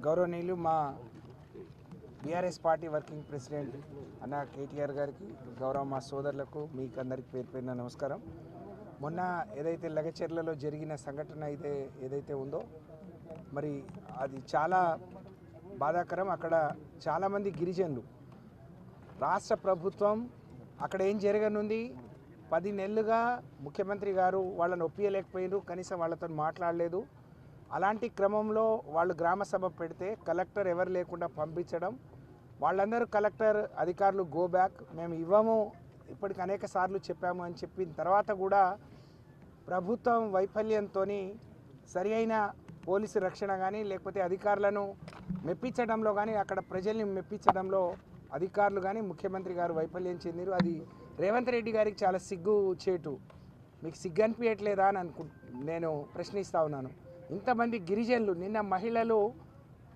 గౌరవనీయులు మా BRS party working president అన్న కేటీఆర్ గారికి, గౌరవ మా సోదరులకు, మీకు అందరికి పేరు పేరున నమస్కారం. మొన్న ఏదైతే లగచెర్లలో జరిగిన సంఘటన ఏదైతే ఉందో మరి అది చాలా బాధాకరం. అక్కడ చాలామంది గిరిజనులు, రాష్ట్ర ప్రభుత్వం అక్కడ ఏం జరగనుంది, 10 నెలలుగా ముఖ్యమంత్రి గారు వాళ్ళని ఒప్పియలేకపోయారు, కనీసం వాళ్ళతో మాట్లాడలేదు. అలాంటి క్రమంలో వాళ్ళు గ్రామ సభ పెడితే కలెక్టర్ ఎవరు లేకుండా పంపించడం, వాళ్ళందరూ కలెక్టర్ అధికారులు గో బ్యాక్, మేము ఇవ్వము, ఇప్పటికి అనేక సార్లు చెప్పాము అని చెప్పిన తర్వాత కూడా ప్రభుత్వం వైఫల్యంతో సరి అయిన పోలీసు రక్షణ కానీ లేకపోతే అధికారులను మెప్పించడంలో కానీ, అక్కడ ప్రజల్ని మెప్పించడంలో అధికారులు కానీ ముఖ్యమంత్రి గారు వైఫల్యం చెందారు. అది రేవంత్ రెడ్డి గారికి చాలా సిగ్గు చేటు. మీకు సిగ్గు అనిపించట్లేదా అని నేను ప్రశ్నిస్తూ ఉన్నాను. ఇంతమంది గిరిజనులు, నిన్న మహిళలు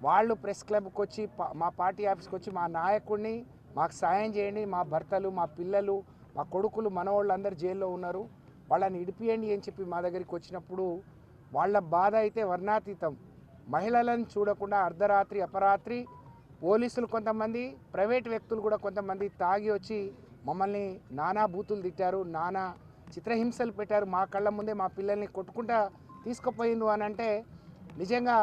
వాళ్ళు ప్రెస్ క్లబ్కి వచ్చి మా పార్టీ ఆఫీస్కి వచ్చి మా నాయకుడిని మాకు సాయం చేయండి, మా భర్తలు, మా పిల్లలు, మా కొడుకులు, మనవాళ్ళు అందరు జైల్లో ఉన్నారు, వాళ్ళని ఇడిపియండి అని చెప్పి మా దగ్గరికి వచ్చినప్పుడు వాళ్ళ బాధ అయితే వర్ణాతీతం. మహిళలను చూడకుండా అర్ధరాత్రి అపరాత్రి పోలీసులు కొంతమంది, ప్రైవేట్ వ్యక్తులు కూడా కొంతమంది తాగి వచ్చి మమ్మల్ని నానా బూతులు తిట్టారు, నానా చిత్రహింసలు పెట్టారు. మా కళ్ళ ముందే మా పిల్లల్ని కొట్టుకుంటా తీసుకుపోయిండు అని అంటే నిజంగా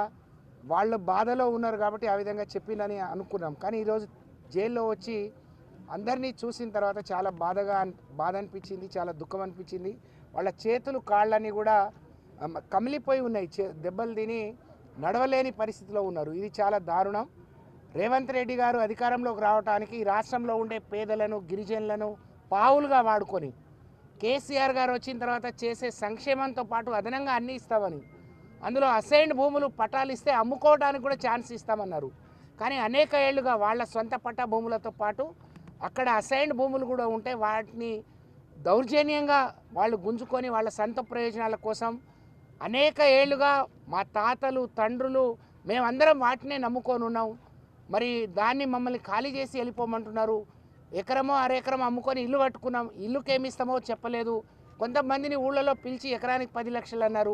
వాళ్ళు బాధలో ఉన్నారు కాబట్టి ఆ విధంగా చెప్పిందని అనుకున్నాం. కానీ ఈరోజు జైల్లో వచ్చి అందరినీ చూసిన తర్వాత చాలా బాధ అనిపించింది, చాలా దుఃఖం అనిపించింది. వాళ్ళ చేతులు కాళ్ళని కూడా కమిలిపోయి ఉన్నాయి, దెబ్బలు తిని నడవలేని పరిస్థితిలో ఉన్నారు. ఇది చాలా దారుణం. రేవంత్ రెడ్డి గారు అధికారంలోకి రావడానికి రాష్ట్రంలో ఉండే పేదలను, గిరిజనులను పావులుగా వాడుకొని కేసీఆర్ గారు వచ్చిన తర్వాత చేసే సంక్షేమంతో పాటు అదనంగా అన్నీ ఇస్తామని, అందులో అసైన్డ్ భూములు పట్టాలు ఇస్తే అమ్ముకోవడానికి కూడా ఛాన్స్ ఇస్తామన్నారు. కానీ అనేక ఏళ్లుగా వాళ్ళ సొంత పట్టా భూములతో పాటు అక్కడ అసైన్డ్ భూములు కూడా ఉంటే వాటిని దౌర్జన్యంగా వాళ్ళు గుంజుకొని వాళ్ళ సొంత ప్రయోజనాల కోసం అనేక ఏళ్లుగా మా తాతలు, తండ్రులు, మేమందరం వాటినే నమ్ముకొని ఉన్నాం. మరి దాన్ని మమ్మల్ని ఖాళీ చేసి వెళ్ళిపోమంటున్నారు. ఎకరమో అరెకరం అమ్ముకొని ఇల్లు కట్టుకున్నాం, ఇల్లుకేమిస్తామో చెప్పలేదు. కొంతమందిని ఊళ్ళలో పిలిచి ఎకరానికి 10 లక్షలు అన్నారు.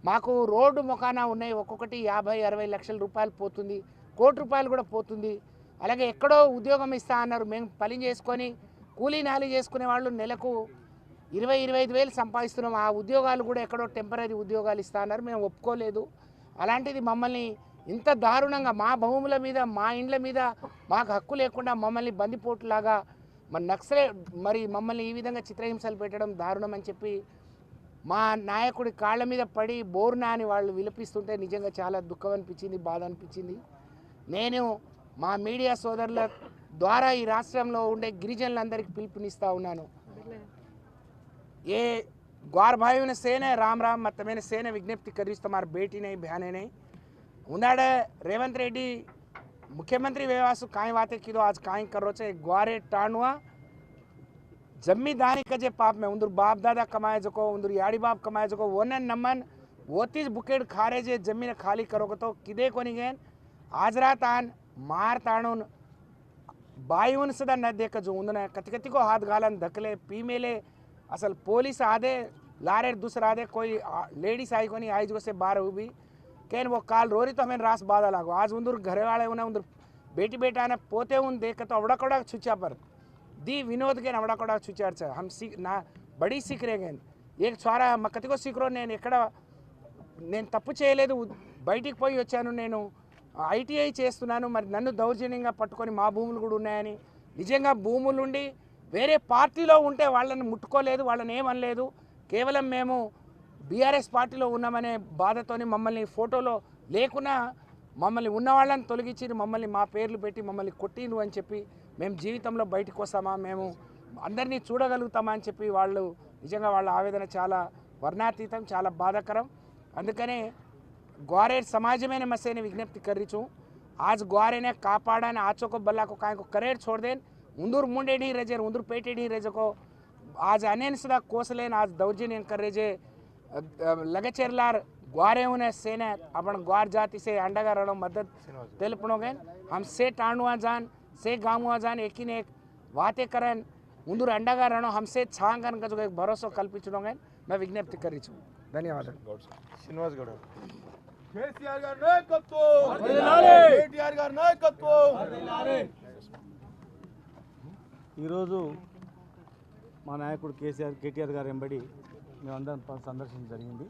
మాకు రోడ్డు మొకానా ఉన్నాయి, ఒక్కొక్కటి 50-60 లక్షల రూపాయలు పోతుంది, కోటి రూపాయలు కూడా పోతుంది. అలాగే ఎక్కడో ఉద్యోగం ఇస్తా అన్నారు. మేము పని చేసుకొని కూలీ నాలి చేసుకునే వాళ్ళు నెలకు 20-25 వేలు సంపాదిస్తున్నాం. ఆ ఉద్యోగాలు కూడా ఎక్కడో టెంపరీ ఉద్యోగాలు ఇస్తా అన్నారు, మేము ఒప్పుకోలేదు. అలాంటిది మమ్మల్ని ఇంత దారుణంగా మా భూముల మీద, మా ఇండ్ల మీద మాకు హక్కు లేకుండా మమ్మల్ని బందిపోటులాగా మరి మమ్మల్ని ఈ విధంగా చిత్రహింసలు పెట్టడం దారుణం అని చెప్పి మా నాయకుడి కాళ్ళ మీద పడి బోర్నా అని వాళ్ళు విలపిస్తుంటే నిజంగా చాలా దుఃఖం అనిపించింది, బాధ అనిపించింది. నేను మా మీడియా సోదరుల ద్వారా ఈ రాష్ట్రంలో ఉండే గిరిజనులందరికీ పిలుపునిస్తూ ఉన్నాను. ఏ ग्वार भाइयों ने सेने राम राम मत मैंने सेने विज्ञप्ति करी तुम्हारी बेटी नहीं बहने नहीं उन्हाड़े रेवंत रेड्डी मुख्यमंत्री व्यवासु काई बातें की आज काई कर रो ग्वारे टाणुआ जमींदारी कजे पाप में उंदर बाप दादा कमाए जको उंदर याड़ी बाप कमाए जको वोनन नमन वोतीज बुकेड खारे जे जमीन खाली करो तो किदे कोनी गेन आज रात आन मार ताणून बायुन सदा न देख जो उन्होंने कति कति को हाथ गालन धकले पीमेले असल पुलिस आधे लारे दूसरा आधे कोई लेडीज आई को नहीं आई जो से बाहर हुई कैन वो काल रोरी तो हमें रास बाधा लागो आज उंदर घरे वाले उन्हें उंदर बेटी बेटा ने पोते उन देख तो अवड़ा कड़ा छुचा पर दी विनोद के अवड़ा कड़ा छुचार से हम सीख ना बड़ी सीख रहे गए एक छोरा कति को सीख रो నేను ఎక్కడ నేను తప్పు చేయలేదు బయటికి పోయి వచ్చాను నేను ఐటీఐ చేస్తున్నాను మరి నన్ను దౌర్జన్యంగా పట్టుకొని మా భూములు కూడా ఉన్నాయని నిజంగా భూములు ఉండి వేరే పార్టీలో ఉంటే వాళ్ళని ముట్టుకోలేదు వాళ్ళని ఏమనలేదు కేవలం మేము బీఆర్ఎస్ పార్టీలో ఉన్నామనే బాధతోని మమ్మల్ని ఫోటోలో లేకున్నా మమ్మల్ని ఉన్న వాళ్ళని తొలగించి మమ్మల్ని మా పేర్లు పెట్టి మమ్మల్ని కొట్టిను అని చెప్పి మేము జీవితంలో బయటికి వస్తామా మేము అందరినీ చూడగలుగుతామా అని చెప్పి వాళ్ళు నిజంగా వాళ్ళ ఆవేదన చాలా వర్ణాతీతం చాలా బాధాకరం అందుకనే ग्वारेर समाज में मसे ने विज्ञप्ति कर रही छूँ आज ग्वारे ने कापाड़ा ने आचो को बल्ला को काय को करेर छोड़ देन उंदूर मुंडे नहीं रजे उंदूर पेटे नहीं रजे को आज अनेन सदा कोसलेन आज दौर्जन्य कर रहे लगचेरलार ग्वारे उन्हें सेने अपन ग्वार जाति से अंडगा रणो मदद तेलपणोगे हम से टाणुआ जान से गामुआ जान एक ही ने एक बातें करें उंदूर अंडगा रणो हमसे छांगन का जो एक भरोसा कल्पित मैं विज्ञप्ति कर रही छूँ। ధన్యవాదాలు. శ్రీనివాస్ గౌడ్. కేసీఆర్ గారి నాయకత్వం, కేటీఆర్ గారి నాయకత్వం. ఈరోజు మా నాయకుడు కేటీఆర్ గారు వెంబడి మేమందరం సందర్శించడం జరిగింది.